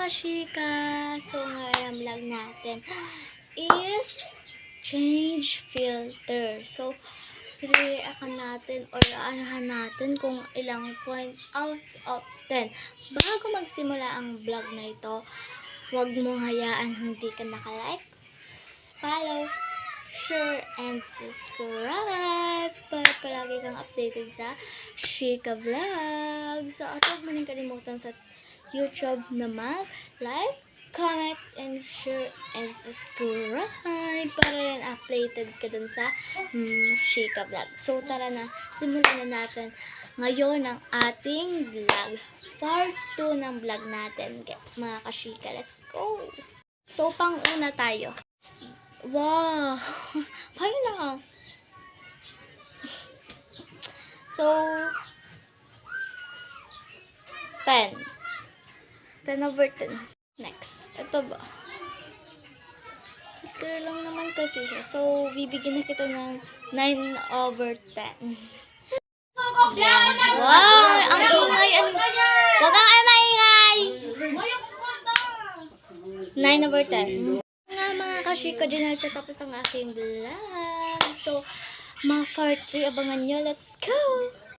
kashika! So, ngayon ang vlog natin is change filter. So, i-react natin or aanahan natin kung ilang point out of 10. Bago magsimula ang vlog na ito, huwag mong hayaan hindi ka nakalike, follow, share, and subscribe para palagi kang updated sa Chika Vlog. So, at huwag mo rin kalimutan sa YouTube na mag-like, comment, and share, and subscribe para rin updated ka dun sa Chika Vlog. So, tara na, simulan na natin ngayon ang ating vlog. Part 2 ng vlog natin, mga kashika. Let's go! So, pang-una tayo. Wow! Paano lang? So, 10. 10 over 10. Next. Ito ba? Ito lang naman kasi siya. So, bibigyan na kita ng 9 over 10. Yan. Wow! Ang ingay! Huwag kang kayo maingay! 9 over 10. Nga mga kashika, dyan nagtatapos ang aking vlog. So, mga part 3, abangan nyo. Let's go!